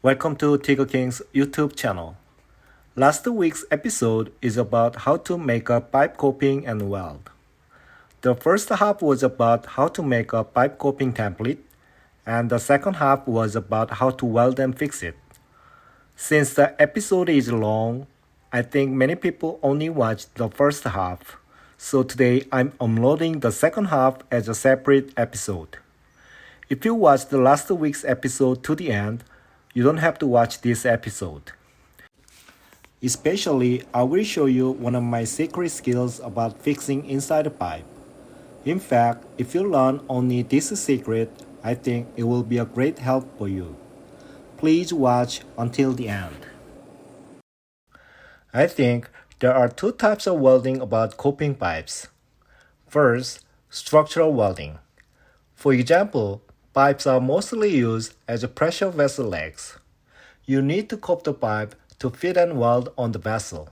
Welcome to TIG King's YouTube channel. Last week's episode is about how to make a pipe coping and weld. The first half was about how to make a pipe coping template, and the second half was about how to weld and fix it. Since the episode is long, I think many people only watched the first half, so today I'm uploading the second half as a separate episode. If you watched the last week's episode to the end, you don't have to watch this episode. Especially, I will show you one of my secret skills about fixing inside a pipe. In fact, if you learn only this secret, I think it will be a great help for you. Please watch until the end. I think there are two types of welding about coping pipes. First, structural welding. For example, pipes are mostly used as pressure vessel legs. You need to cope the pipe to fit and weld on the vessel.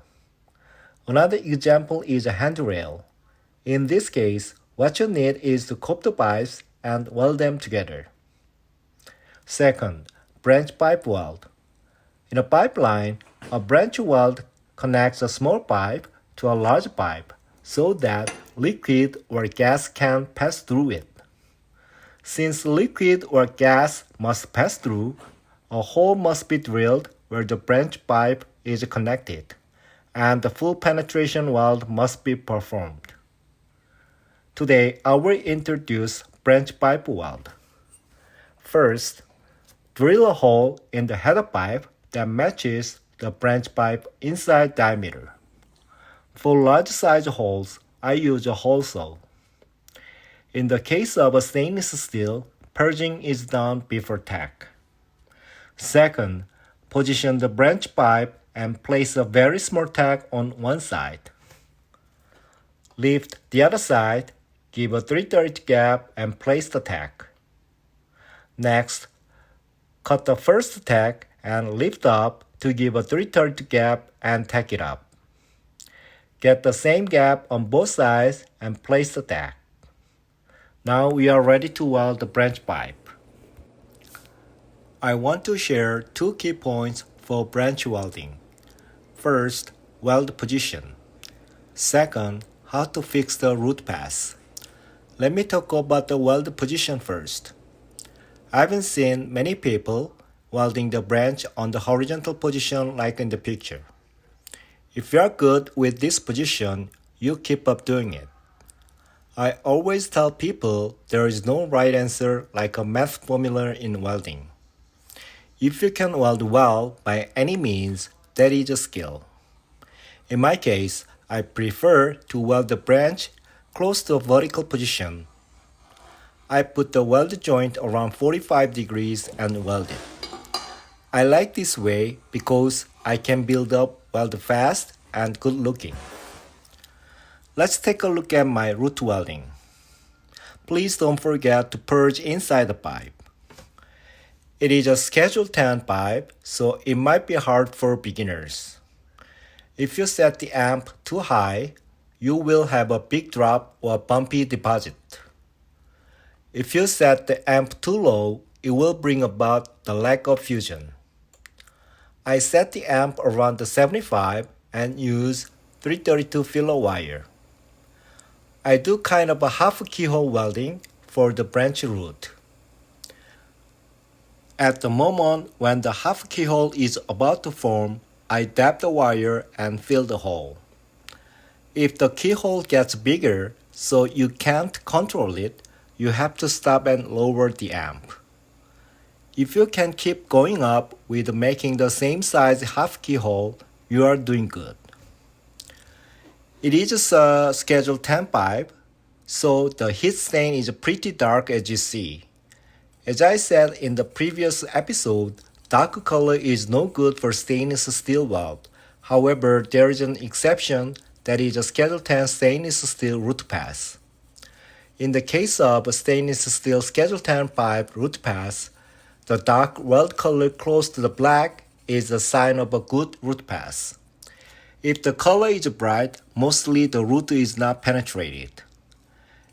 Another example is a handrail. In this case, what you need is to cope the pipes and weld them together. Second, branch pipe weld. In a pipeline, a branch weld connects a small pipe to a large pipe so that liquid or gas can pass through it. Since liquid or gas must pass through, a hole must be drilled where the branch pipe is connected, and the full penetration weld must be performed. Today, I will introduce branch pipe weld. First, drill a hole in the header pipe that matches the branch pipe inside diameter. For large size holes, I use a hole saw. In the case of a stainless steel, purging is done before tack. Second, position the branch pipe and place a very small tack on one side. Lift the other side, give a 3/3 gap and place the tack. Next, cut the first tack and lift up to give a 3/3 gap and tack it up. Get the same gap on both sides and place the tack. Now we are ready to weld the branch pipe. I want to share two key points for branch welding. First, weld position. Second, how to fix the root pass. Let me talk about the weld position first. I haven't seen many people welding the branch on the horizontal position like in the picture. If you are good with this position, you keep up doing it. I always tell people there is no right answer like a math formula in welding. If you can weld well by any means, that is a skill. In my case, I prefer to weld the branch close to a vertical position. I put the weld joint around 45 degrees and weld it. I like this way because I can build up weld fast and good looking. Let's take a look at my root welding. Please don't forget to purge inside the pipe. It is a Schedule 10 pipe, so it might be hard for beginners. If you set the amp too high, you will have a big drop or bumpy deposit. If you set the amp too low, it will bring about the lack of fusion. I set the amp around the 75 and use 332 filler wire. I do kind of a half keyhole welding for the branch root. At the moment when the half keyhole is about to form, I dab the wire and fill the hole. If the keyhole gets bigger so you can't control it, you have to stop and lower the amp. If you can keep going up with making the same size half keyhole, you are doing good. It is a Schedule 10 pipe, so the heat stain is pretty dark as you see. As I said in the previous episode, dark color is no good for stainless steel weld. However, there is an exception that is a Schedule 10 stainless steel root pass. In the case of a stainless steel Schedule 10 pipe root pass, the dark weld color close to the black is a sign of a good root pass. If the color is bright, mostly the root is not penetrated.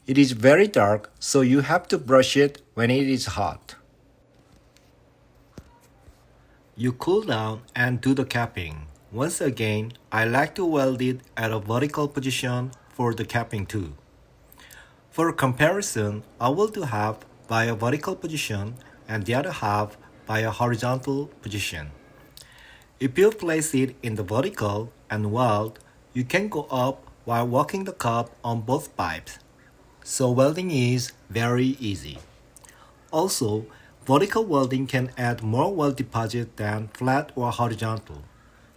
It is very dark, so you have to brush it when it is hot. You cool down and do the capping. Once again, I like to weld it at a vertical position for the capping too. For comparison, I will do half by a vertical position and the other half by a horizontal position. If you place it in the vertical and weld, you can go up while working the cup on both pipes. So welding is very easy. Also, vertical welding can add more weld deposit than flat or horizontal.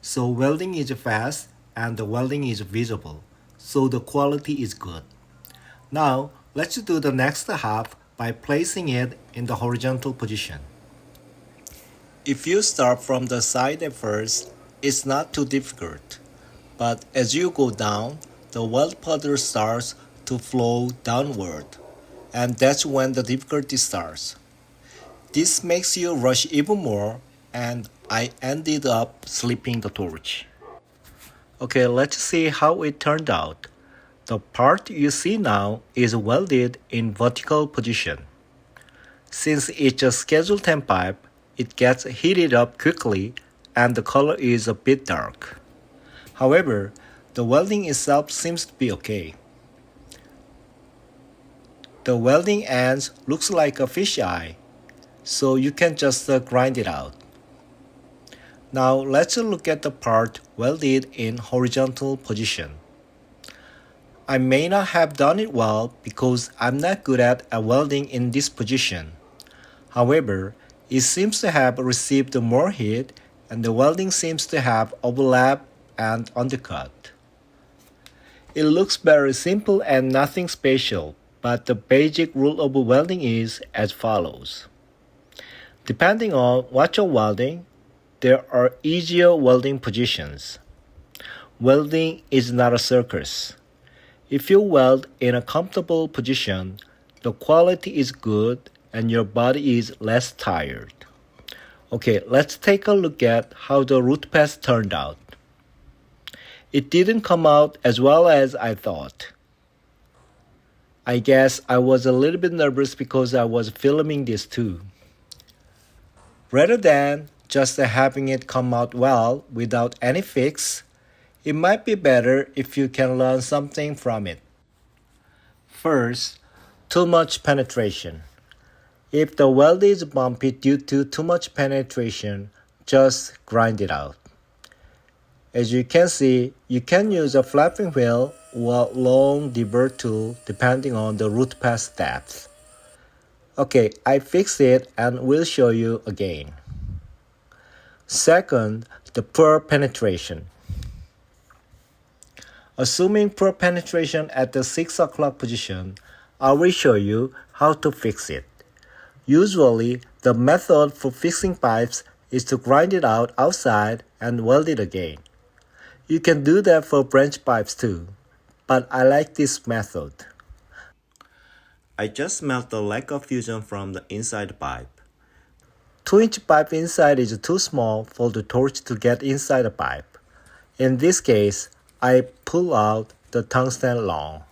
So welding is fast and the welding is visible, so the quality is good. Now, let's do the next half by placing it in the horizontal position. If you start from the side at first, it's not too difficult. But as you go down, the weld puddle starts to flow downward, and that's when the difficulty starts. This makes you rush even more, and I ended up slipping the torch. Okay, let's see how it turned out. The part you see now is welded in vertical position. Since it's a Schedule 10 pipe, it gets heated up quickly and the color is a bit dark. However, the welding itself seems to be okay. The welding ends looks like a fish eye, so you can just grind it out. Now let's look at the part welded in horizontal position. I may not have done it well because I'm not good at welding in this position. However, it seems to have received more heat and the welding seems to have overlap and undercut. It looks very simple and nothing special, but the basic rule of welding is as follows. Depending on what you're welding, there are easier welding positions. Welding is not a circus. If you weld in a comfortable position, the quality is good and your body is less tired. Okay, let's take a look at how the root pass turned out. It didn't come out as well as I thought. I guess I was a little bit nervous because I was filming this too. Rather than just having it come out well without any fix, it might be better if you can learn something from it. First, too much penetration. If the weld is bumpy due to too much penetration, just grind it out. As you can see, you can use a flapping wheel or long deburr tool depending on the root pass depth. Okay, I fixed it and will show you again. Second, the poor penetration. Assuming poor penetration at the 6 o'clock position, I will show you how to fix it. Usually, the method for fixing pipes is to grind it out outside and weld it again. You can do that for branch pipes too, but I like this method. I just melt the lack of fusion from the inside pipe. 2-inch pipe inside is too small for the torch to get inside the pipe. In this case, I pull out the tungsten long.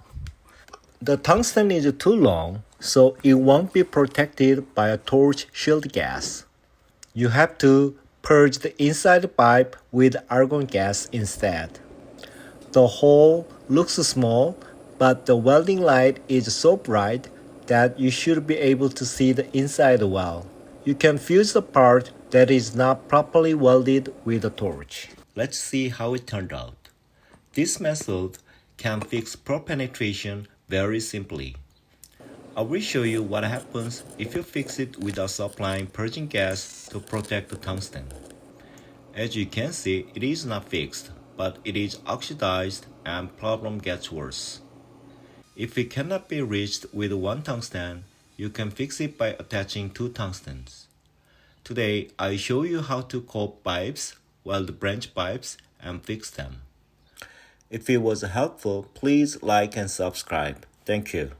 The tungsten is too long, so it won't be protected by a torch shield gas. You have to purge the inside pipe with argon gas instead. The hole looks small, but the welding light is so bright that you should be able to see the inside well. You can fuse the part that is not properly welded with a torch. Let's see how it turned out. This method can fix poor penetration very simply. I will show you what happens if you fix it without supplying purging gas to protect the tungsten. As you can see, it is not fixed, but it is oxidized and problem gets worse. If it cannot be reached with one tungsten, you can fix it by attaching 2 tungstens. Today, I show you how to cope pipes, weld branch pipes, and fix them. If it was helpful, please like and subscribe. Thank you.